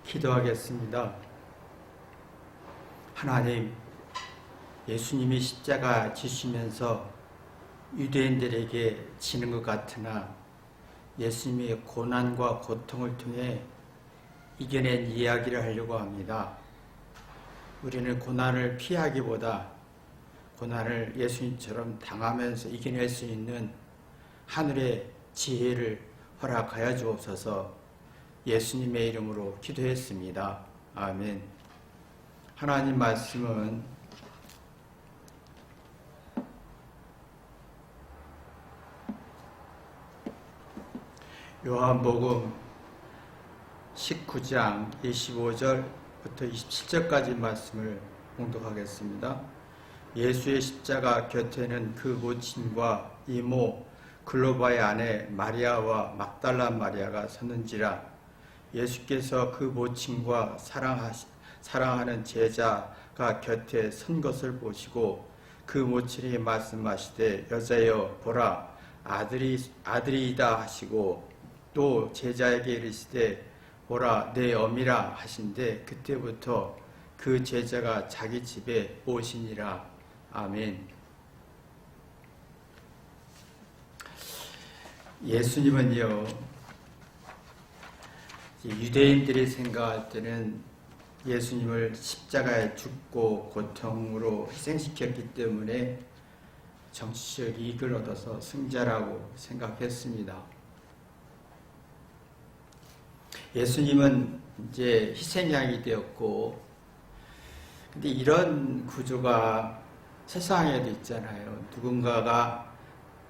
기도하겠습니다. 하나님, 예수님이 십자가 지시면서 유대인들에게 지는 것 같으나 예수님의 고난과 고통을 통해 이겨낸 이야기를 하려고 합니다. 우리는 고난을 피하기보다 고난을 예수님처럼 당하면서 이겨낼 수 있는 하늘의 지혜를 허락하여 주옵소서. 예수님의 이름으로 기도했습니다. 아멘. 하나님 말씀은 요한복음 19장 25절부터 27절까지 말씀을 봉독하겠습니다. 예수의 십자가 곁에는 그 모친과 이모 글로바의 아내 마리아와 막달라 마리아가 섰는지라. 예수께서 그 모친과 사랑하는 제자가 곁에 선 것을 보시고 그 모친에게 말씀하시되 여자여 보라 아들이다 하시고 또 제자에게 이르시되 보라 내 어미라 하신데 그때부터 그 제자가 자기 집에 오시니라. 아멘. 예수님은요, 유대인들이 생각할 때는 예수님을 십자가에 죽고 고통으로 희생시켰기 때문에 정치적 이익을 얻어서 승자라고 생각했습니다. 예수님은 이제 희생양이 되었고, 근데 이런 구조가 세상에도 있잖아요.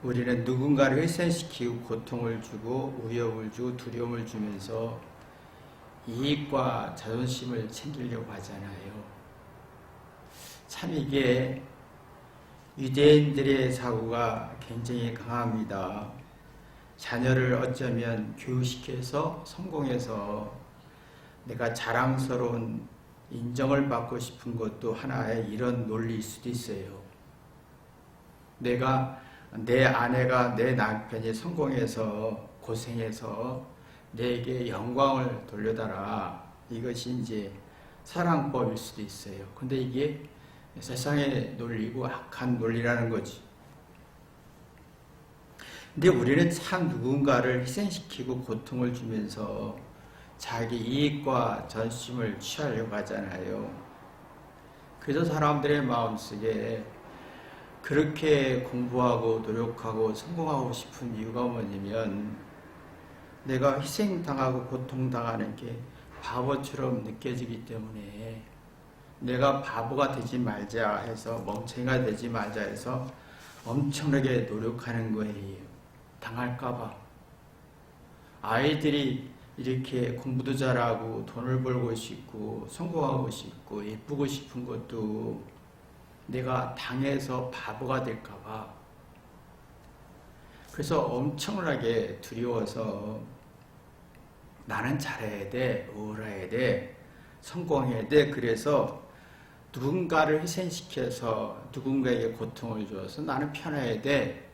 우리는 누군가를 희생시키고 고통을 주고 위협을 주고 두려움을 주면서 이익과 자존심을 챙기려고 하잖아요. 참 이게 유대인들의 사고가 굉장히 강합니다. 자녀를 어쩌면 교육시켜서 성공해서 내가 자랑스러운 인정을 받고 싶은 것도 하나의 이런 논리일 수도 있어요. 내 아내가 내 남편이 성공해서 고생해서 내게 영광을 돌려달라. 이것이 이제 사랑법일 수도 있어요. 근데 이게 세상의 논리고 악한 논리라는 거지. 근데 우리는 참 누군가를 희생시키고 고통을 주면서 자기 이익과 전심을 취하려고 하잖아요. 그래서 사람들의 마음속에 그렇게 공부하고 노력하고 성공하고 싶은 이유가 뭐냐면 내가 희생당하고 고통당하는 게 바보처럼 느껴지기 때문에 내가 바보가 되지 말자 해서 멍청이가 되지 말자 해서 엄청나게 노력하는 거예요. 당할까봐. 아이들이 이렇게 공부도 잘하고 돈을 벌고 싶고 성공하고 싶고 예쁘고 싶은 것도 내가 당해서 바보가 될까봐. 그래서 엄청나게 두려워서 나는 잘해야 돼, 우울해야 돼, 성공해야 돼. 그래서 누군가를 희생시켜서 누군가에게 고통을 줘서 나는 편해야 돼.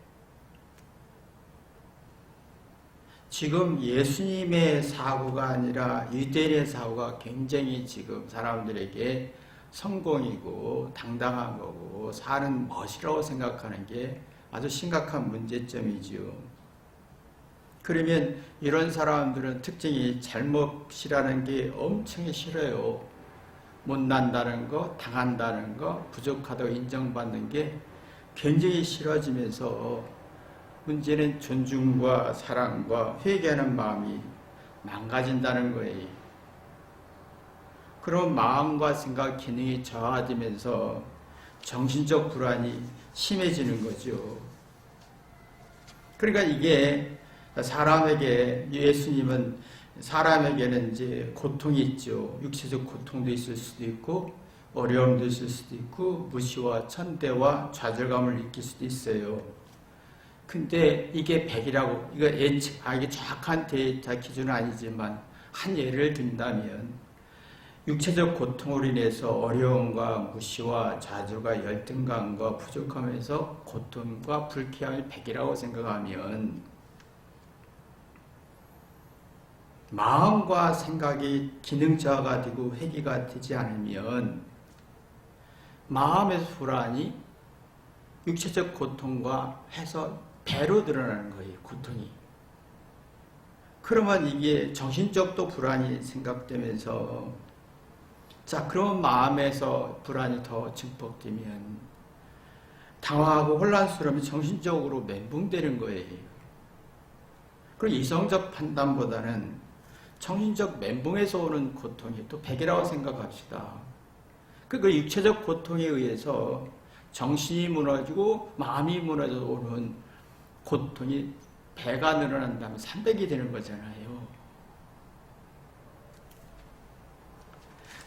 지금 예수님의 사고가 아니라 유대인의 사고가 굉장히 지금 사람들에게 성공이고 당당한 거고 사는 멋이라고 생각하는 게 아주 심각한 문제점이죠. 그러면 이런 사람들은 특징이 잘못이라는 게 엄청 싫어요. 못난다는 거, 당한다는 거, 부족하다고 인정받는 게 굉장히 싫어지면서 문제는 존중과 사랑과 회개하는 마음이 망가진다는 거예요. 그런 마음과 생각 기능이 저하되면서 정신적 불안이 심해지는 거죠. 그러니까 이게 예수님은 사람에게는 이제 고통이 있죠. 육체적 고통도 있을 수도 있고, 어려움도 있을 수도 있고, 무시와 천대와 좌절감을 느낄 수도 있어요. 근데 이게 100이라고, 이게 정확한 데이터 기준은 아니지만, 한 예를 든다면, 육체적 고통으로 인해서 어려움과 무시와 좌절과 열등감과 부족함에서 고통과 불쾌함이 100이라고 생각하면 마음과 생각이 기능저하가 되고 회귀가 되지 않으면 마음의 불안이 육체적 고통과 해서 배로 드러나는 거예요. 고통이. 그러면 이게 정신적도 불안이 생각되면서 자, 그러면 마음에서 불안이 더 증폭되면 당황하고 혼란스러우면 정신적으로 멘붕되는 거예요. 그리고 이성적 판단보다는 정신적 멘붕에서 오는 고통이 또 백이라고 생각합시다. 그 육체적 고통에 의해서 정신이 무너지고 마음이 무너져 오는 고통이 배가 늘어난다면 300이 되는 거잖아요.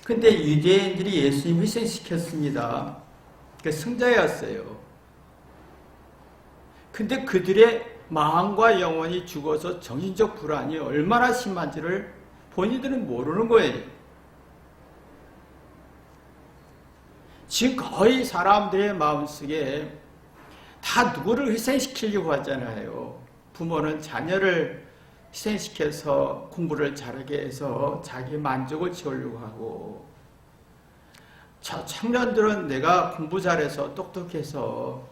근데 유대인들이 예수님 희생시켰습니다. 그 승자였어요. 근데 그들의 마음과 영혼이 죽어서 정신적 불안이 얼마나 심한지를 본인들은 모르는 거예요. 지금 거의 사람들의 마음속에 다 누구를 희생시키려고 하잖아요. 부모는 자녀를 희생시켜서 공부를 잘하게 해서 자기 만족을 채우려고 하고, 청년들은 내가 공부 잘해서 똑똑해서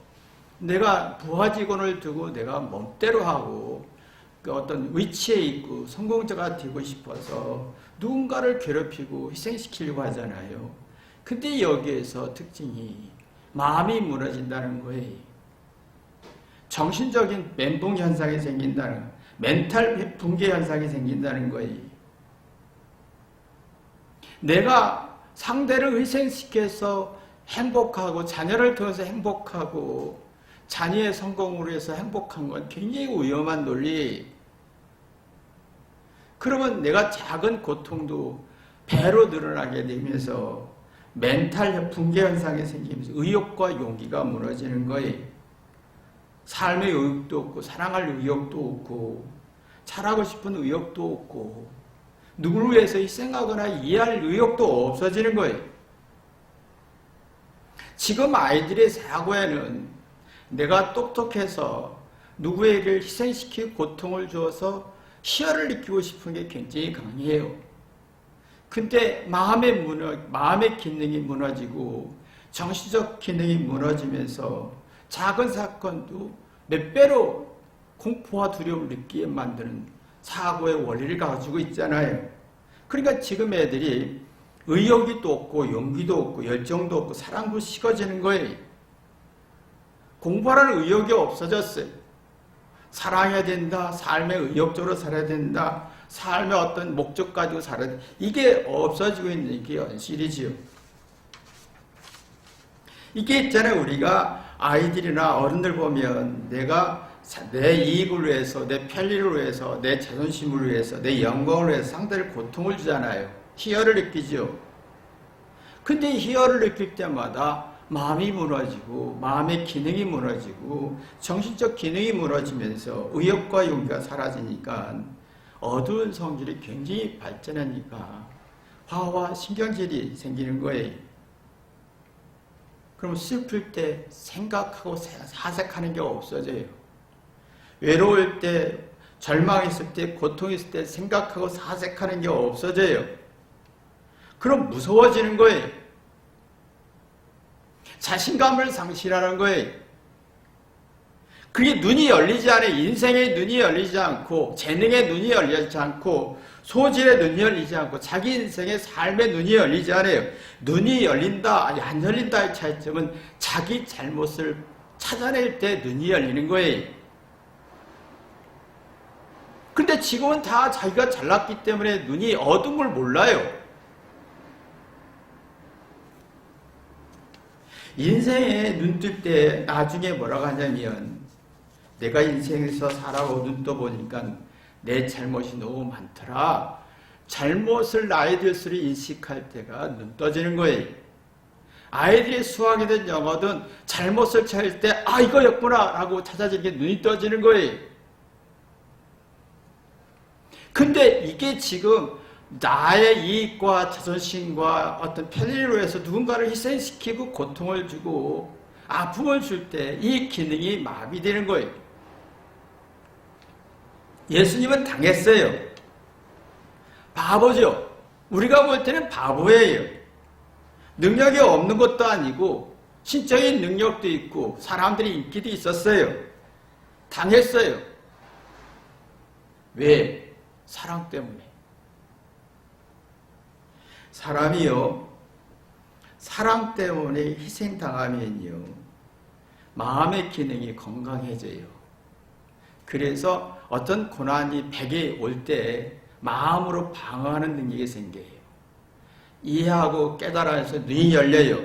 내가 부하직원을 두고 내가 멋대로 하고 그 어떤 위치에 있고 성공자가 되고 싶어서 누군가를 괴롭히고 희생시키려고 하잖아요. 근데 여기에서 특징이 마음이 무너진다는 거예요. 정신적인 멘붕 현상이 생긴다는, 멘탈 붕괴 현상이 생긴다는 거예요. 내가 상대를 희생시켜서 행복하고 자녀를 통해서 행복하고 자녀의 성공으로 해서 행복한 건 굉장히 위험한 논리. 그러면 내가 작은 고통도 배로 늘어나게 되면서 멘탈 붕괴 현상이 생기면서 의욕과 용기가 무너지는 거예요. 삶의 의욕도 없고 사랑할 의욕도 없고 잘하고 싶은 의욕도 없고 누구를 위해서 희생하거나 이해할 의욕도 없어지는 거예요. 지금 아이들의 사고에는 내가 똑똑해서 누구에게 희생시키고 고통을 주어서 희열을 느끼고 싶은 게 굉장히 강해요. 근데 마음의 기능이 무너지고 정신적 기능이 무너지면서 작은 사건도 몇 배로 공포와 두려움을 느끼게 만드는 사고의 원리를 가지고 있잖아요. 그러니까 지금 애들이 의욕이 또 없고 용기도 없고 열정도 없고 사랑도 식어지는 거예요. 공부하는 의욕이 없어졌어요. 사랑해야 된다. 삶의 의욕적으로 살아야 된다. 삶의 어떤 목적 가지고 살아야 된다. 이게 없어지고 있는 게 현실이지요. 이게 있잖아요. 우리가 아이들이나 어른들 보면 내가 내 이익을 위해서, 내 편리를 위해서, 내 자존심을 위해서, 내 영광을 위해서 상대를 고통을 주잖아요. 희열을 느끼죠. 근데 희열을 느낄 때마다 마음이 무너지고 마음의 기능이 무너지고 정신적 기능이 무너지면서 의욕과 용기가 사라지니까 어두운 성질이 굉장히 발전하니까 화와 신경질이 생기는 거예요. 그럼 슬플 때 생각하고 사색하는 게 없어져요. 외로울 때, 절망했을 때, 고통했을 때 생각하고 사색하는 게 없어져요. 그럼 무서워지는 거예요. 자신감을 상실하는 거예요. 그게 눈이 열리지 않아요. 인생의 눈이 열리지 않고 재능의 눈이 열리지 않고 소질의 눈이 열리지 않고 자기 인생의 삶의 눈이 열리지 않아요. 눈이 열린다, 아니 안 열린다의 차이점은 자기 잘못을 찾아낼 때 눈이 열리는 거예요. 근데 지금은 다 자기가 잘났기 때문에 눈이 어둠을 몰라요. 인생에 눈 뜰 때 나중에 뭐라고 하냐면 내가 인생에서 살아오고 눈 떠보니까 내 잘못이 너무 많더라. 잘못을 나이 들수록 인식할 때가 눈 떠지는 거예요. 아이들이 수학이든 영어든 잘못을 찾을 때 아 이거였구나 라고 찾아지는 게 눈이 떠지는 거예요. 근데 이게 지금 나의 이익과 자존심과 어떤 편의를 위해서 누군가를 희생시키고 고통을 주고 아픔을 줄 때 이 기능이 마비되는 거예요. 예수님은 당했어요. 바보죠. 우리가 볼 때는 바보예요. 능력이 없는 것도 아니고 신적인 능력도 있고 사람들이 인기도 있었어요. 당했어요. 왜? 사랑 때문에. 사람이요, 사랑 때문에 희생당하면요, 마음의 기능이 건강해져요. 그래서 어떤 고난이 벽에 올 때 마음으로 방어하는 능력이 생겨요. 이해하고 깨달아서 눈이 열려요.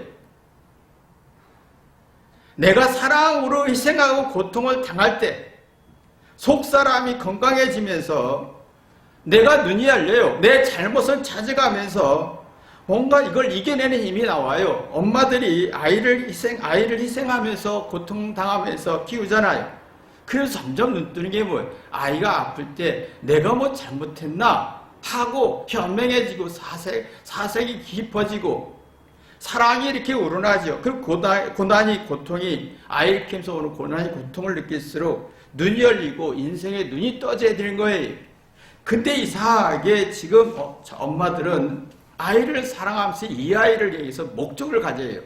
내가 사랑으로 희생하고 고통을 당할 때 속사람이 건강해지면서 내가 눈이 열려요. 내 잘못을 찾아가면서 뭔가 이걸 이겨내는 힘이 나와요. 엄마들이 아이를 희생하면서 고통당하면서 키우잖아요. 그래서 점점 눈 뜨는 게 뭐예요? 아이가 아플 때 내가 뭐 잘못했나 하고 현명해지고 사색이 깊어지고 사랑이 이렇게 우러나죠. 그 고통이 아이를 키우면서 오는 고난이 고통을 느낄수록 눈이 열리고 인생의 눈이 떠져야 되는 거예요. 근데 이상하게 지금 엄마들은 아이를 사랑하면서 이 아이를 위해서 목적을 가져요.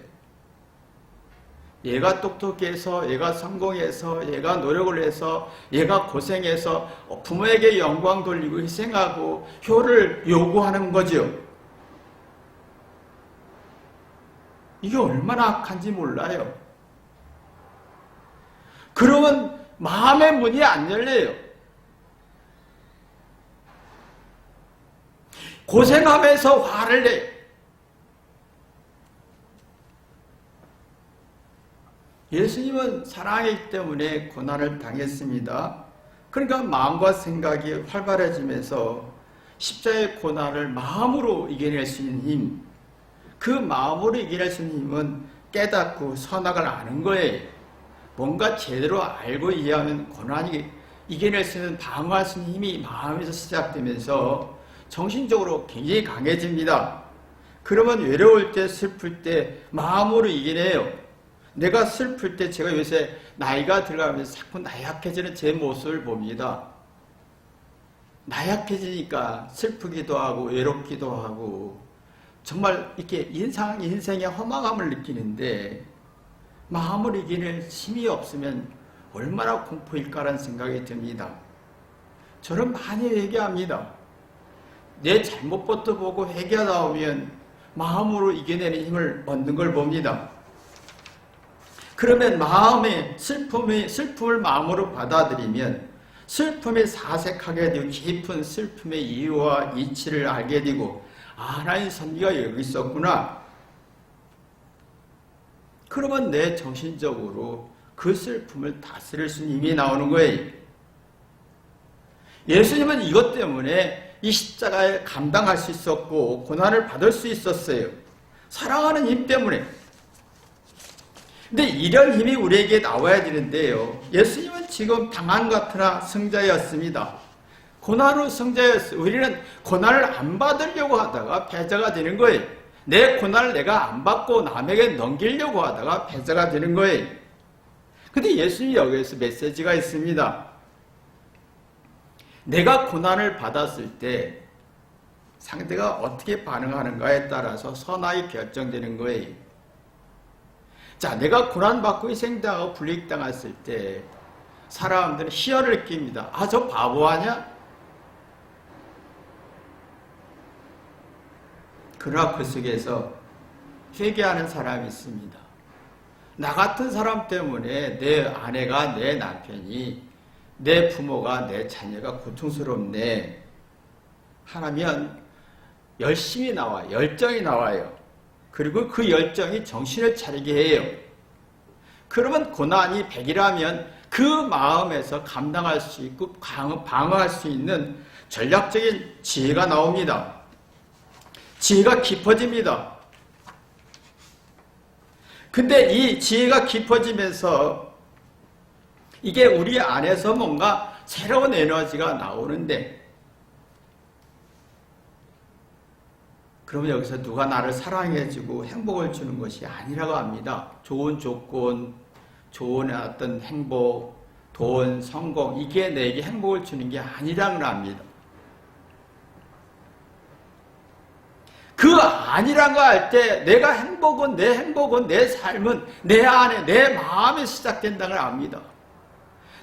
얘가 똑똑해서, 얘가 성공해서, 얘가 노력을 해서, 얘가 고생해서 부모에게 영광 돌리고 희생하고 효를 요구하는 거죠. 이게 얼마나 악한지 몰라요. 그러면 마음의 문이 안 열려요. 고생하면서 화를 내요. 예수님은 사랑이기 때문에 고난을 당했습니다. 그러니까 마음과 생각이 활발해지면서 십자가의 고난을 마음으로 이겨낼 수 있는 힘, 그 마음으로 이겨낼 수 있는 힘은 깨닫고 선악을 아는 거예요. 뭔가 제대로 알고 이해하면 고난이 이겨낼 수 있는, 방어할 수 있는 힘이 마음에서 시작되면서 정신적으로 굉장히 강해집니다. 그러면 외로울 때, 슬플 때 마음으로 이겨내요. 내가 슬플 때 제가 요새 나이가 들어가면서 자꾸 나약해지는 제 모습을 봅니다. 나약해지니까 슬프기도 하고 외롭기도 하고 정말 이렇게 인생의 허망함을 느끼는데 마음을 이기는 힘이 없으면 얼마나 공포일까라는 생각이 듭니다. 저는 많이 회개합니다. 내 잘못부터 보고 회개하다 보면 마음으로 이겨내는 힘을 얻는 걸 봅니다. 그러면 마음의 슬픔을 마음으로 받아들이면 슬픔에 사색하게 되고 깊은 슬픔의 이유와 이치를 알게 되고 하나님 섭리가 여기 있었구나. 그러면 내 정신적으로 그 슬픔을 다스릴 수 있는 힘이 나오는 거예요. 예수님은 이것 때문에 이 십자가에 감당할 수 있었고 고난을 받을 수 있었어요. 사랑하는 힘 때문에. 근데 이런 힘이 우리에게 나와야 되는데요. 예수님은 지금 당한 같으나 승자였습니다. 고난으로 승자였어요. 우리는 고난을 안 받으려고 하다가 패자가 되는 거예요. 내 고난을 내가 안 받고 남에게 넘기려고 하다가 패자가 되는 거예요. 근데 예수님이 여기에서 메시지가 있습니다. 내가 고난을 받았을 때 상대가 어떻게 반응하는가에 따라서 선악이 결정되는 거예요. 자, 내가 고난받고 희생당하고 불이익당했을 때 사람들은 희열을 느낍니다. 아, 저 바보 아냐? 그러나 그 속에서 회개하는 사람이 있습니다. 나 같은 사람 때문에 내 아내가, 내 남편이, 내 부모가, 내 자녀가 고통스럽네 하면 열심히 나와, 열정이 나와요. 그리고 그 열정이 정신을 차리게 해요. 그러면 고난이 100이라면 그 마음에서 감당할 수 있고 방어할 수 있는 전략적인 지혜가 나옵니다. 지혜가 깊어집니다. 근데 이 지혜가 깊어지면서 이게 우리 안에서 뭔가 새로운 에너지가 나오는데, 그러면 여기서 누가 나를 사랑해주고 행복을 주는 것이 아니라고 합니다. 좋은 조건, 좋은 어떤 행복, 돈, 성공, 이게 내게 행복을 주는 게 아니라고 합니다. 아니란 거 할 때 내가 행복은 내 삶은 내 안에 내 마음에 시작된다는 걸 압니다.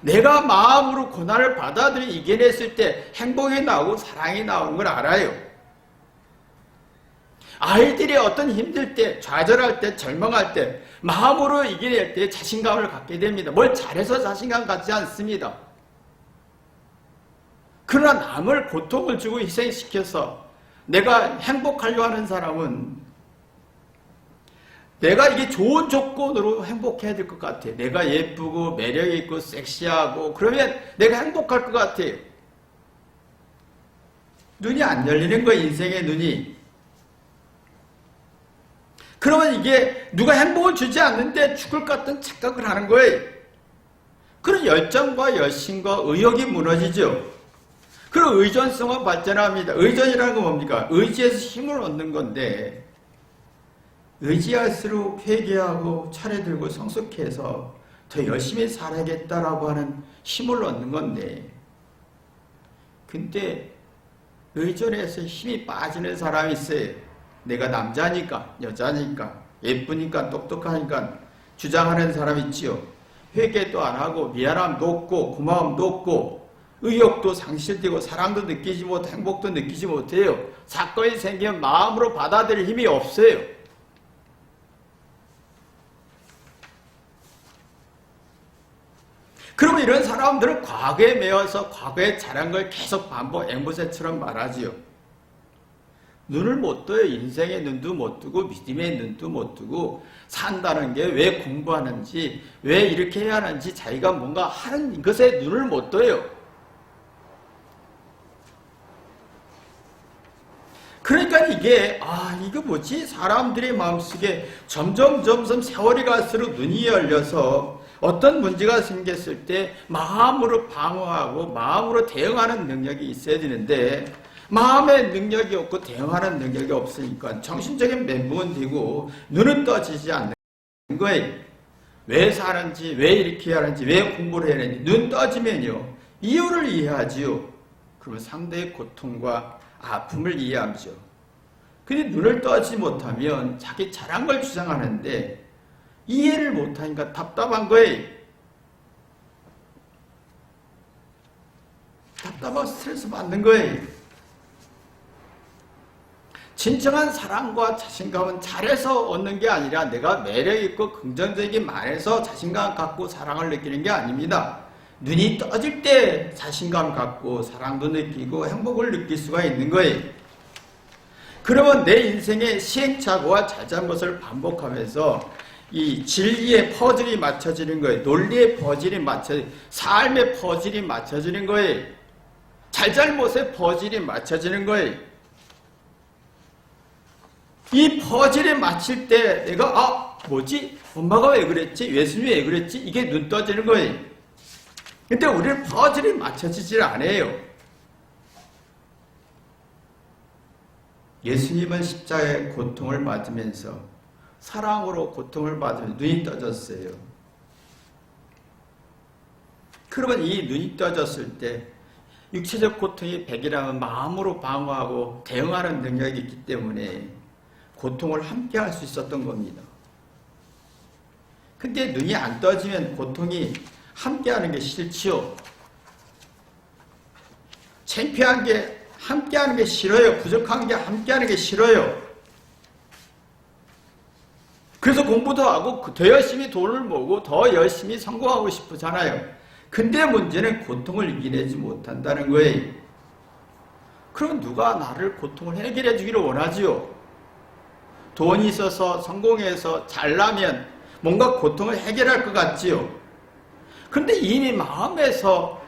내가 마음으로 고난을 받아들이 이겨냈을 때 행복이 나오고 사랑이 나오는 걸 알아요. 아이들이 어떤 힘들 때, 좌절할 때, 절망할 때 마음으로 이겨낼 때 자신감을 갖게 됩니다. 뭘 잘해서 자신감 갖지 않습니다. 그러나 남을 고통을 주고 희생시켜서 내가 행복하려고 하는 사람은 내가 이게 좋은 조건으로 행복해야 될 것 같아요. 내가 예쁘고 매력있고 섹시하고 그러면 내가 행복할 것 같아요. 눈이 안 열리는 거예요. 인생의 눈이. 그러면 이게 누가 행복을 주지 않는데 죽을 것 같은 착각을 하는 거예요. 그런 열정과 열심과 의욕이 무너지죠. 그리고 의존성은 발전합니다. 의존이라는 건 뭡니까? 의지에서 힘을 얻는 건데 의지할수록 회개하고 차례들고 성숙해서 더 열심히 살아야겠다라고 하는 힘을 얻는 건데 근데 의존해서 힘이 빠지는 사람이 있어요. 내가 남자니까 여자니까 예쁘니까 똑똑하니까 주장하는 사람 있지요. 회개도 안 하고 미안함도 없고 고마움도 없고 의욕도 상실되고 사랑도 느끼지 못하고 행복도 느끼지 못해요. 사건이 생기면 마음으로 받아들일 힘이 없어요. 그러면 이런 사람들은 과거에 매여서 과거에 잘한 걸 계속 반복 앵무새처럼 말하지요. 눈을 못 떠요. 인생의 눈도 못 뜨고 믿음의 눈도 못 뜨고 산다는 게 왜 공부하는지 왜 이렇게 해야 하는지 자기가 뭔가 하는 것에 눈을 못 떠요. 그러니까 이게 이거 뭐지? 사람들의 마음속에 점점 세월이 갈수록 눈이 열려서 어떤 문제가 생겼을 때 마음으로 방어하고 마음으로 대응하는 능력이 있어야 되는데 마음의 능력이 없고 대응하는 능력이 없으니까 정신적인 멘붕은 되고 눈은 떠지지 않는 거예요. 왜 사는지 왜 이렇게 하는지 왜 공부를 해야 하는지 눈 떠지면요 이유를 이해하지요. 그러면 상대의 고통과 아픔을 이해하죠. 근데 눈을 떠지 못하면 자기 잘한 걸 주장하는데 이해를 못하니까 답답한 거예요. 답답하고 스트레스 받는 거예요. 진정한 사랑과 자신감은 잘해서 얻는 게 아니라 내가 매력있고 긍정적인 말에서 자신감 갖고 사랑을 느끼는 게 아닙니다. 눈이 떠질 때 자신감 갖고 사랑도 느끼고 행복을 느낄 수가 있는 거예요. 그러면 내 인생의 시행착오와 잘잘못을 반복하면서 이 진리의 퍼즐이 맞춰지는 거예요. 논리의 퍼즐이 삶의 퍼즐이 맞춰지는 거예요. 잘잘못의 퍼즐이 맞춰지는 거예요. 이 퍼즐에 맞힐 때 내가 뭐지? 엄마가 왜 그랬지? 예수님이 왜 그랬지? 이게 눈 떠지는 거예요. 근데 우리는 퍼즐이 맞춰지질 않아요. 예수님은 십자가의 고통을 맞으면서 사랑으로 고통을 받으면서 눈이 떠졌어요. 그러면 이 눈이 떠졌을 때 육체적 고통이 100이라면 마음으로 방어하고 대응하는 능력이 있기 때문에 고통을 함께 할 수 있었던 겁니다. 근데 눈이 안 떠지면 고통이 함께 하는 게 싫지요. 창피한 게 함께 하는 게 싫어요. 부족한 게 함께 하는 게 싫어요. 그래서 공부도 하고 더 열심히 돈을 모으고 더 열심히 성공하고 싶으잖아요. 근데 문제는 고통을 이겨내지 못한다는 거예요. 그럼 누가 나를 고통을 해결해 주기를 원하지요? 돈이 있어서 성공해서 잘나면 뭔가 고통을 해결할 것 같지요? 근데 이미 마음에서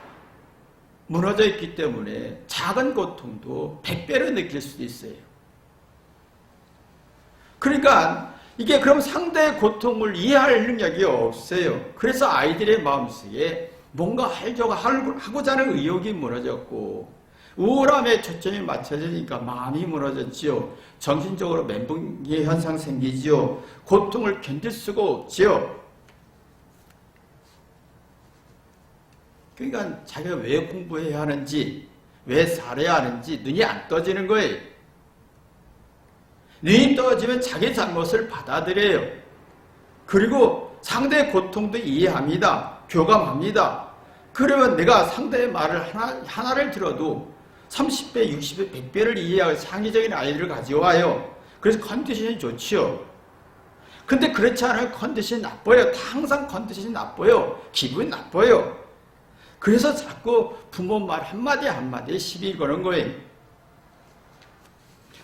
무너져 있기 때문에 작은 고통도 100배로 느낄 수도 있어요. 그러니까 이게 그럼 상대의 고통을 이해할 능력이 없어요. 그래서 아이들의 마음속에 뭔가 하고자 하는 의욕이 무너졌고 우울함에 초점이 맞춰지니까 마음이 무너졌지요. 정신적으로 멘붕의 현상 생기지요. 고통을 견딜 수가 없지요. 그러니까 자기가 왜 공부해야 하는지 왜 살아야 하는지 눈이 안 떠지는 거예요. 눈이 떠지면 자기 잘못을 받아들여요. 그리고 상대의 고통도 이해합니다. 교감합니다. 그러면 내가 상대의 말을 하나를 들어도 30배, 60배, 100배를 이해하고 창의적인 아이디어를 가져와요. 그래서 컨디션이 좋지요. 근데 그렇지 않으면 컨디션이 나빠요. 항상 컨디션이 나빠요. 기분이 나빠요. 그래서 자꾸 부모 말 한마디 한마디에 시비 거는 거예요.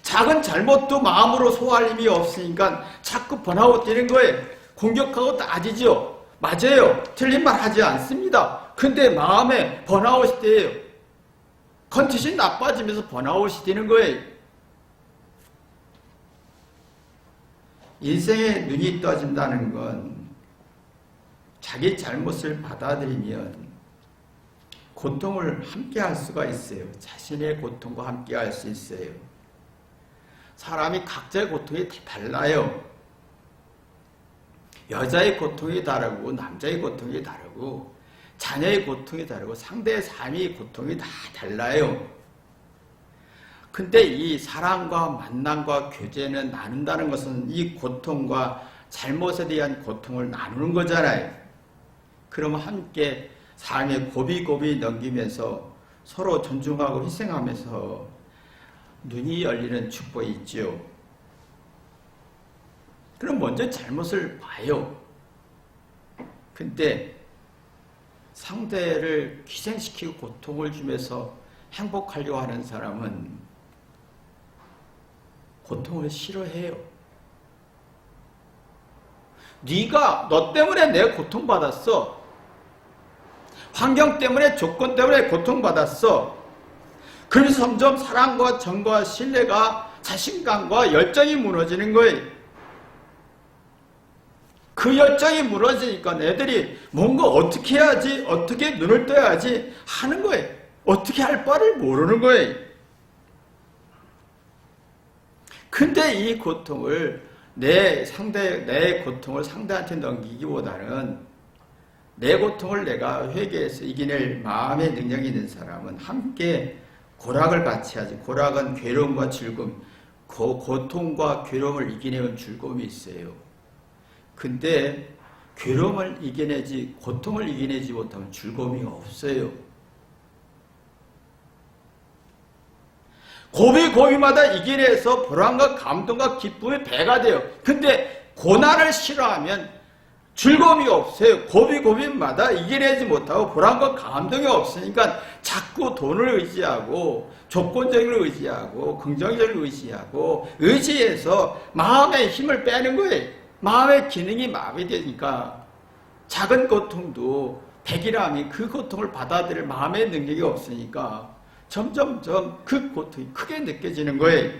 작은 잘못도 마음으로 소화할 힘이 없으니까 자꾸 번아웃 되는 거예요. 공격하고 따지죠. 맞아요. 틀린 말 하지 않습니다. 근데 마음에 번아웃이 돼요. 컨디션이 나빠지면서 번아웃이 되는 거예요. 인생에 눈이 떠진다는 건 자기 잘못을 받아들이면 고통을 함께 할 수가 있어요. 자신의 고통과 함께 할 수 있어요. 사람이 각자의 고통이 다 달라요. 여자의 고통이 다르고 남자의 고통이 다르고 자녀의 고통이 다르고 상대의 삶의 고통이 다 달라요. 근데 이 사랑과 만남과 교제는 나눈다는 것은 이 고통과 잘못에 대한 고통을 나누는 거잖아요. 그러면 함께 삶의 고비고비 넘기면서 서로 존중하고 희생하면서 눈이 열리는 축복이 있지요. 그럼 먼저 잘못을 봐요. 근데 상대를 희생시키고 고통을 주면서 행복하려고 하는 사람은 고통을 싫어해요. 네가 너 때문에 내가 고통받았어. 환경 때문에 조건 때문에 고통받았어. 그러면서 점점 사랑과 정과 신뢰가 자신감과 열정이 무너지는 거예요. 그 열정이 무너지니까 애들이 뭔가 어떻게 해야지, 어떻게 눈을 떠야지 하는 거예요. 어떻게 할 바를 모르는 거예요. 근데 이 고통을 내 고통을 상대한테 넘기기보다는 내 고통을 내가 회개해서 이겨낼 마음의 능력이 있는 사람은 함께 고락을 같이 하지. 고락은 괴로움과 즐거움, 고통과 괴로움을 이겨내는 즐거움이 있어요. 근데 괴로움을 이겨내지, 고통을 이겨내지 못하면 즐거움이 없어요. 고비고비마다 이겨내서 보람과 감동과 기쁨의 배가 돼요. 근데 고난을 싫어하면 즐거움이 없어요. 고비고비마다 이겨내지 못하고 보람과 감동이 없으니까 자꾸 돈을 의지하고 조건적인 걸 의지하고 긍정적인 걸 의지하고 의지해서 마음의 힘을 빼는 거예요. 마음의 기능이 마비되니까 작은 고통도 백이라면 그 고통을 받아들일 마음의 능력이 없으니까 점점점 그 고통이 크게 느껴지는 거예요.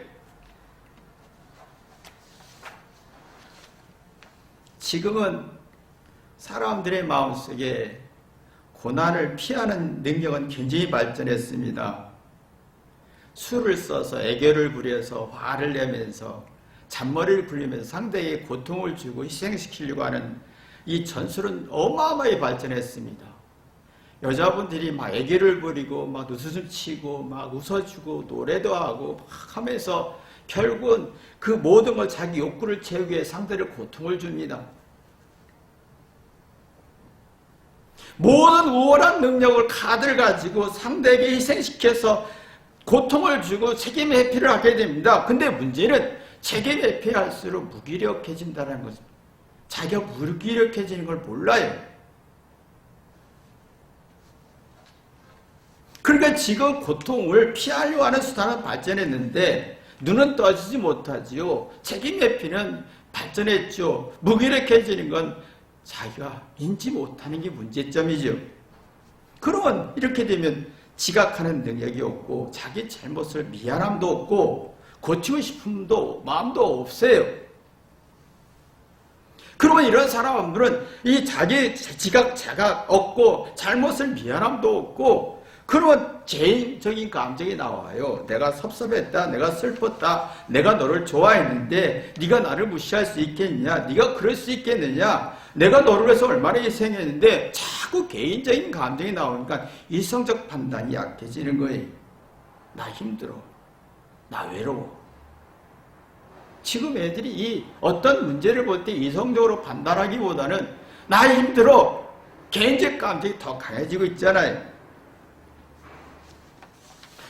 지금은 사람들의 마음속에 고난을 피하는 능력은 굉장히 발전했습니다. 수를 써서 애교를 부려서 화를 내면서 잔머리를 굴리면서 상대에게 고통을 주고 희생시키려고 하는 이 전술은 어마어마하게 발전했습니다. 여자분들이 막 애교를 부리고 막 웃음 치고 막 웃어주고 노래도 하고 막 하면서 결국은 그 모든 걸 자기 욕구를 채우기 위해 상대를 고통을 줍니다. 모든 우월한 능력을 카드를 가지고 상대에게 희생시켜서 고통을 주고 책임 회피를 하게 됩니다. 근데 문제는 책임 회피할수록 무기력해진다는 것입니다. 자기가 무기력해지는 걸 몰라요. 그러니까 지금 고통을 피하려고 하는 수단은 발전했는데 눈은 떠지지 못하지요. 책임 회피는 발전했죠. 무기력해지는 건 자기가 인지 못하는 게 문제점이죠. 그러면 이렇게 되면 지각하는 능력이 없고 자기 잘못을 미안함도 없고 고치고 싶음도 마음도 없어요. 그러면 이런 사람들은 이 자기 지각 자각 없고 잘못을 미안함도 없고 그러면 개인적인 감정이 나와요. 내가 섭섭했다, 내가 슬펐다, 내가 너를 좋아했는데 네가 나를 무시할 수 있겠냐, 네가 그럴 수 있겠느냐, 내가 너를 위해서 얼마나 희생했는데 자꾸 개인적인 감정이 나오니까 이성적 판단이 약해지는 거예요. 나 힘들어, 나 외로워. 지금 애들이 이 어떤 문제를 볼 때 이성적으로 판단하기보다는 나 힘들어. 개인적 감정이 더 강해지고 있잖아요.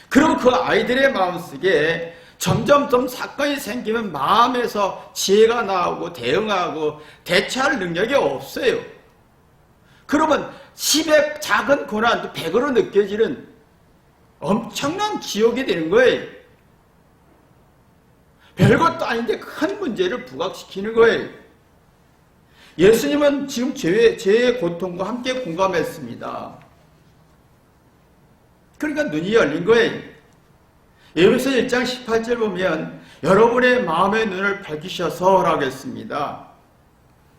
그럼 그 아이들의 마음속에 점점점 사건이 생기면 마음에서 지혜가 나오고 대응하고 대처할 능력이 없어요. 그러면 10의 작은 고난도 100으로 느껴지는 엄청난 지옥이 되는 거예요. 별것도 아닌데 큰 문제를 부각시키는 거예요. 예수님은 지금 죄의 고통과 함께 공감했습니다. 그러니까 눈이 열린 거예요. 에베소 1장 18절 보면 여러분의 마음의 눈을 밝히셔서 라고 했습니다.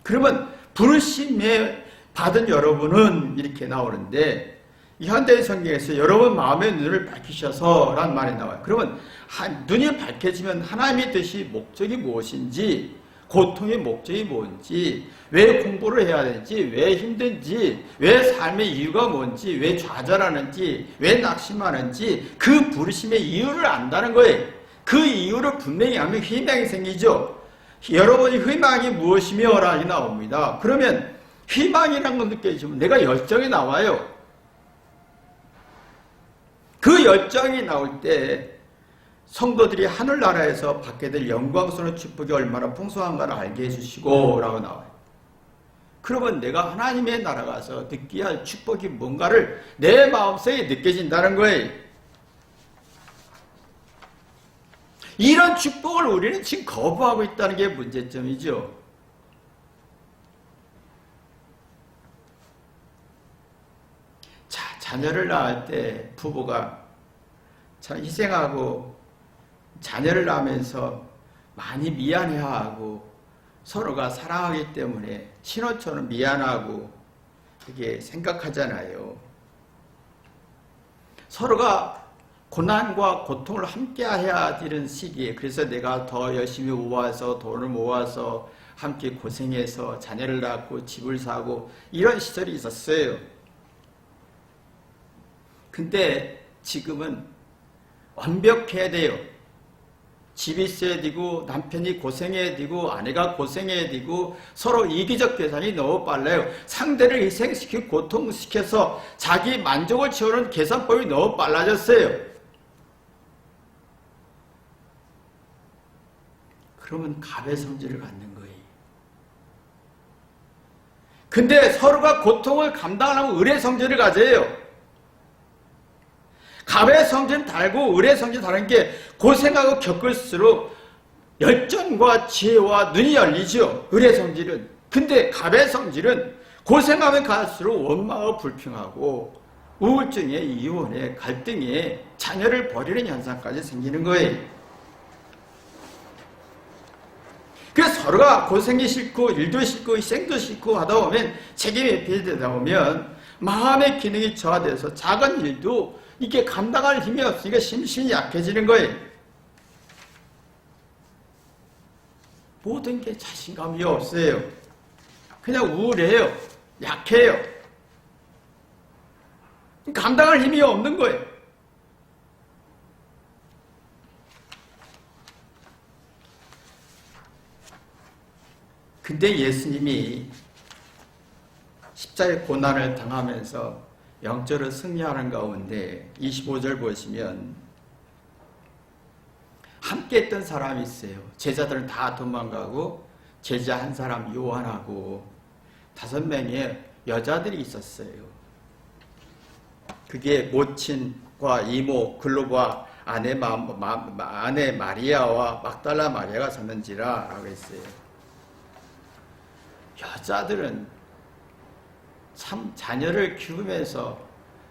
그러면 부르심에 받은 여러분은 이렇게 나오는데 이 현대의 성경에서 여러분 마음의 눈을 밝히셔서 라는 말이 나와요. 그러면 눈이 밝혀지면 하나님의 뜻이 목적이 무엇인지, 고통의 목적이 뭔지, 왜 공부를 해야 되는지, 왜 힘든지, 왜 삶의 이유가 뭔지, 왜 좌절하는지, 왜 낙심하는지 그 부르심의 이유를 안다는 거예요. 그 이유를 분명히 하면 희망이 생기죠. 여러분이 희망이 무엇이며 라고 나옵니다. 그러면 희망이라는 걸 느껴지면 내가 열정이 나와요. 그 열정이 나올 때 성도들이 하늘나라에서 받게 될 영광스러운 축복이 얼마나 풍성한가를 알게 해주시고 라고 나와요. 그러면 내가 하나님의 나라 가서 느껴야 할 축복이 뭔가를 내 마음속에 느껴진다는 거예요. 이런 축복을 우리는 지금 거부하고 있다는 게 문제점이죠. 자녀를 낳을 때 부부가 참 희생하고 자녀를 낳으면서 많이 미안해하고 서로가 사랑하기 때문에 신호처럼 미안하고 그게 생각하잖아요. 서로가 고난과 고통을 함께 해야 되는 시기에 그래서 내가 더 열심히 모아서 돈을 모아서 함께 고생해서 자녀를 낳고 집을 사고 이런 시절이 있었어요. 근데 지금은 완벽해야 돼요. 집이 있어야 되고 남편이 고생해야 되고 아내가 고생해야 되고 서로 이기적 계산이 너무 빨라요. 상대를 희생시키고 고통시켜서 자기 만족을 채우는 계산법이 너무 빨라졌어요. 그러면 갑의 성질을 갖는 거예요. 근데 서로가 고통을 감당하려면 을의 성질을 가져요. 갑의 성질은 다르고 을의 성질은 다른 게 고생하고 겪을수록 열정과 지혜와 눈이 열리죠. 을의 성질은. 근데 갑의 성질은 고생하면 갈수록 원망하고 불평하고 우울증에 이혼에 갈등에 자녀를 버리는 현상까지 생기는 거예요. 그래서 서로가 고생이 싫고 일도 싫고 희생도 싫고 하다 보면 책임이 배제되다 보면 마음의 기능이 저하돼서 작은 일도 이게 감당할 힘이 없으니까 심신이 약해지는 거예요. 모든 게 자신감이 없어요. 그냥 우울해요. 약해요. 감당할 힘이 없는 거예요. 근데 예수님이 십자가의 고난을 당하면서 영적으로 승리하는 가운데 25절 보시면 함께 했던 사람이 있어요. 제자들은 다 도망가고 제자 한 사람 요한하고 5명의 여자들이 있었어요. 그게 모친과 이모 글로바 아내 마리아와 막달라 마리아가 섰는지라 라고 했어요. 여자들은 참 자녀를 키우면서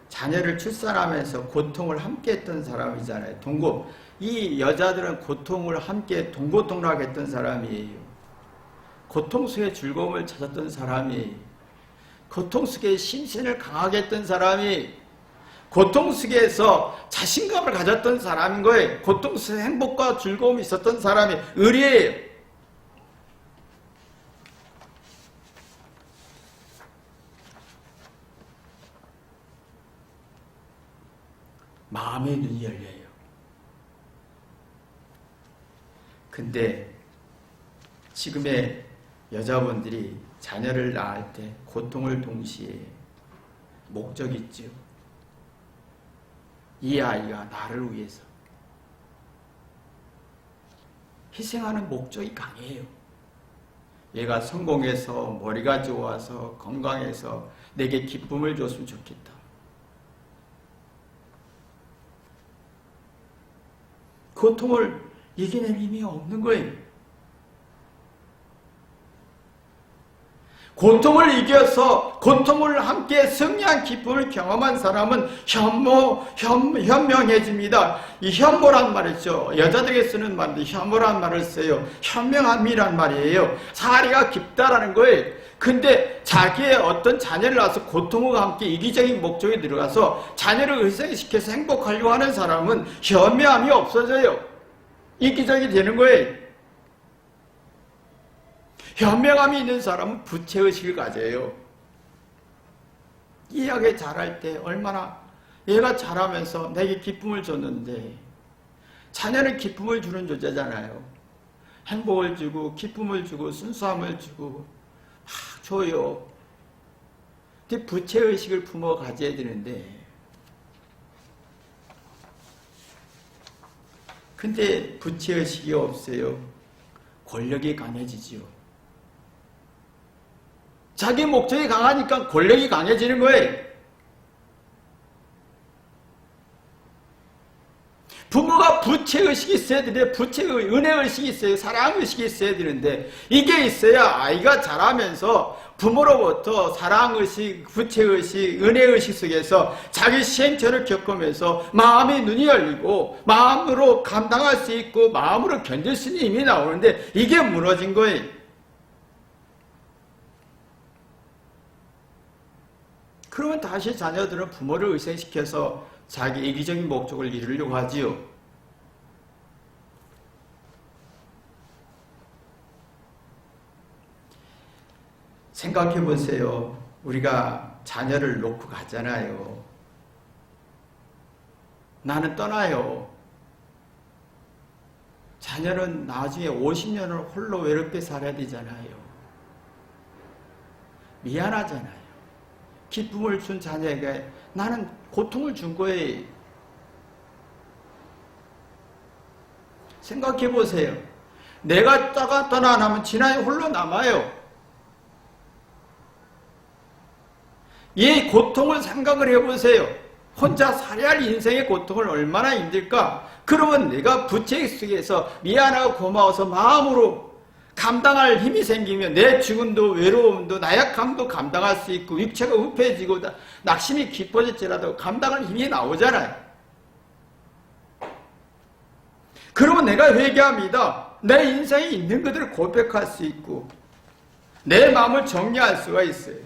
자녀를 출산하면서 고통을 함께 했던 사람이잖아요. 이 여자들은 고통을 함께 동고동락했던 사람이에요. 고통 속에 즐거움을 찾았던 사람이, 고통 속에 심신을 강하게 했던 사람이, 고통 속에서 자신감을 가졌던 사람인 거예요. 고통 속에 행복과 즐거움이 있었던 사람이 을이에요. 마음의 눈이 열려요. 근데 지금의 여자분들이 자녀를 낳을 때 고통을 동시에 목적이 있죠. 이 아이가 나를 위해서 희생하는 목적이 강해요. 얘가 성공해서 머리가 좋아서 건강해서 내게 기쁨을 줬으면 좋겠다. 고통을 이겨낼 힘이 없는 거예요. 고통을 이겨서 고통을 함께 승리한 기쁨을 경험한 사람은 현명해집니다. 이 현모란 말이죠. 여자들에게 쓰는 말인데 현모란 말을 써요. 현명함이란 말이에요. 사리가 깊다라는 거예요. 근데 자기의 어떤 자녀를 낳아서 고통과 함께 이기적인 목적에 들어가서 자녀를 희생시켜서 행복하려고 하는 사람은 현명함이 없어져요. 이기적이 되는 거예요. 현명함이 있는 사람은 부채의식을 가져요. 이야기 잘할 때 얼마나 얘가 잘하면서 내게 기쁨을 줬는데, 자녀는 기쁨을 주는 존재잖아요. 행복을 주고 기쁨을 주고 순수함을 주고 막 줘요. 근데 부채의식을 품어 가져야 되는데, 근데 부채의식이 없어요. 권력이 강해지지요. 자기 목적이 강하니까 권력이 강해지는 거예요. 부모가 부채의식이 있어야 되는데, 은혜의식이 있어요. 사랑의식이 있어야 되는데, 이게 있어야 아이가 자라면서 부모로부터 사랑의식, 부채의식, 은혜의식 속에서 자기 시행착오를 겪으면서 마음의 눈이 열리고 마음으로 감당할 수 있고 마음으로 견딜 수 있는 힘이 나오는데, 이게 무너진 거예요. 그러면 다시 자녀들은 부모를 희생시켜서 자기 이기적인 목적을 이루려고 하지요. 생각해 보세요. 우리가 자녀를 놓고 가잖아요. 나는 떠나요. 자녀는 나중에 50년을 홀로 외롭게 살아야 되잖아요. 미안하잖아요. 기쁨을 준 자녀에게 나는 고통을 준 거예요. 생각해 보세요. 내가 떠나면 진아이 홀로 남아요. 이 고통을 생각을 해보세요. 혼자 살아야 할 인생의 고통을 얼마나 힘들까? 그러면 내가 부채 속에서 미안하고 고마워서 마음으로 감당할 힘이 생기면 내 죽음도 외로움도 나약함도 감당할 수 있고, 육체가 우패해지고 낙심이 깊어질지라도 감당할 힘이 나오잖아요. 그러면 내가 회개합니다. 내 인생에 있는 것들을 고백할 수 있고 내 마음을 정리할 수가 있어요.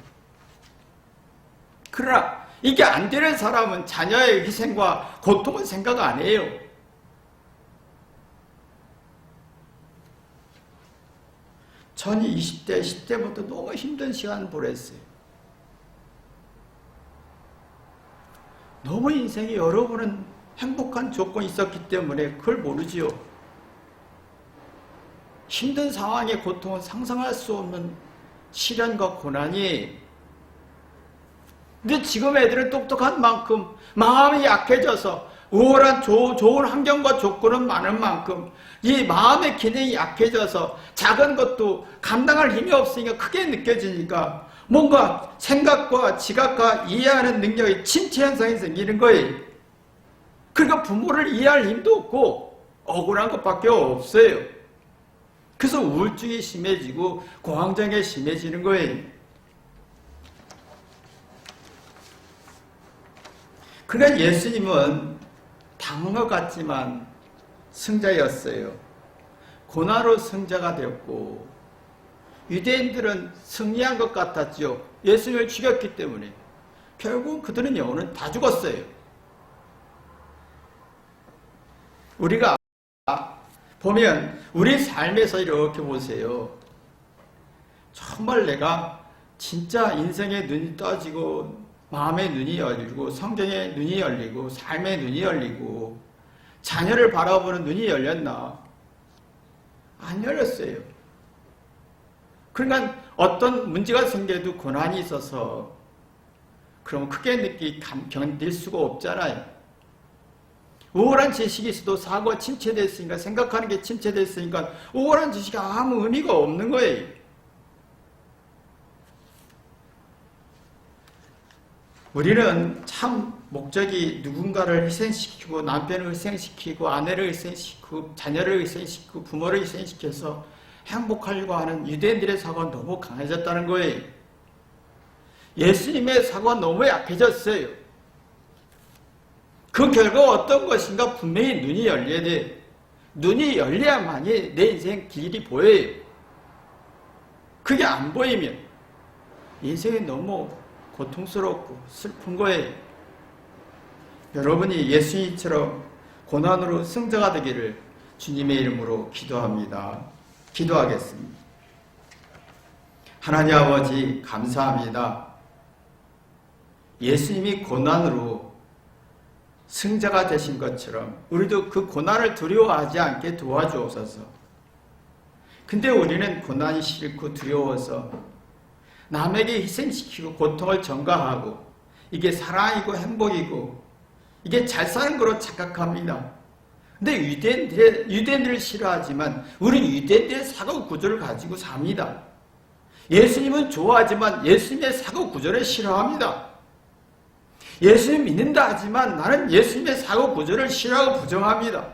그러나 이게 안 되는 사람은 자녀의 희생과 고통은 생각 안 해요. 저는 20대, 10대부터 너무 힘든 시간을 보냈어요. 너무 인생에 여러 번은 행복한 조건이 있었기 때문에 그걸 모르지요. 힘든 상황의 고통은 상상할 수 없는 시련과 고난이. 근데 지금 애들은 똑똑한 만큼 마음이 약해져서 우월한 좋은 환경과 조건은 많은 만큼 이 마음의 기능이 약해져서 작은 것도 감당할 힘이 없으니까 크게 느껴지니까 뭔가 생각과 지각과 이해하는 능력이 침체 현상이 생기는 거예요. 그러니까 부모를 이해할 힘도 없고 억울한 것밖에 없어요. 그래서 우울증이 심해지고 공황장애가 심해지는 거예요. 그러니까 예수님은 당어 같지만 승자였어요. 고난으로 승자가 되었고, 유대인들은 승리한 것 같았죠. 예수님을 죽였기 때문에. 결국 그들은 영혼은 다 죽었어요. 우리가 보면 우리 삶에서 이렇게 보세요. 정말 내가 진짜 인생의 눈이 떠지고 마음의 눈이 열리고 성경의 눈이 열리고 삶의 눈이 열리고 자녀를 바라보는 눈이 열렸나? 안 열렸어요. 그러니까 어떤 문제가 생겨도 고난이 있어서 그럼 크게 견딜 수가 없잖아요. 우월한 지식이 있어도 사고가 침체됐으니까, 생각하는 게 침체됐으니까 우월한 지식이 아무 의미가 없는 거예요. 우리는 참 목적이 누군가를 희생시키고, 남편을 희생시키고, 아내를 희생시키고, 자녀를 희생시키고, 부모를 희생시켜서 행복하려고 하는 유대인들의 사고가 너무 강해졌다는 거예요. 예수님의 사고가 너무 약해졌어요. 그 결과가 어떤 것인가 분명히 눈이 열려야 돼요. 눈이 열려야만이 내 인생 길이 보여요. 그게 안 보이면 인생이 너무 고통스럽고 슬픈 거예요. 여러분이 예수님처럼 고난으로 승자가 되기를 주님의 이름으로 기도합니다. 기도하겠습니다. 하나님 아버지 감사합니다. 예수님이 고난으로 승자가 되신 것처럼 우리도 그 고난을 두려워하지 않게 도와주옵소서. 근데 우리는 고난이 싫고 두려워서 남에게 희생시키고 고통을 전가하고 이게 사랑이고 행복이고 이게 잘 사는 거로 착각합니다. 근데 유대인들을 싫어하지만 우리는 유대인들의 사고 구조를 가지고 삽니다. 예수님은 좋아하지만 예수님의 사고 구조를 싫어합니다. 예수님 믿는다 하지만 나는 예수님의 사고 구조를 싫어하고 부정합니다.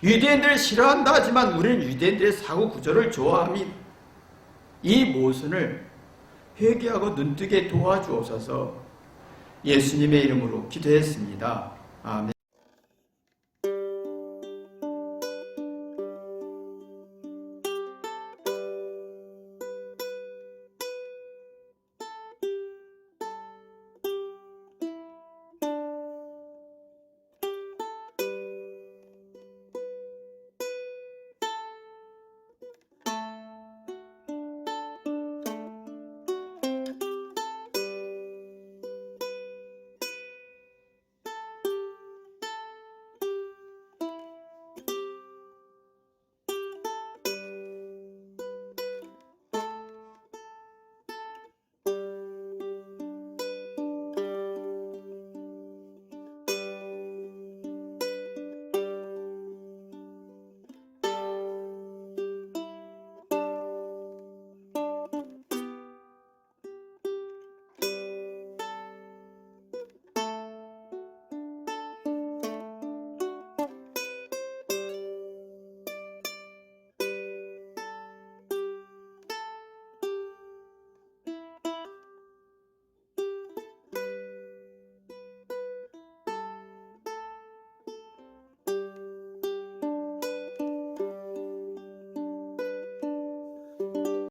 유대인들을 싫어한다 하지만 우리는 유대인들의 사고 구조를 좋아합니다. 이 모순을 회개하고 눈뜨게 도와주옵소서. 예수님의 이름으로 기도했습니다. 아멘.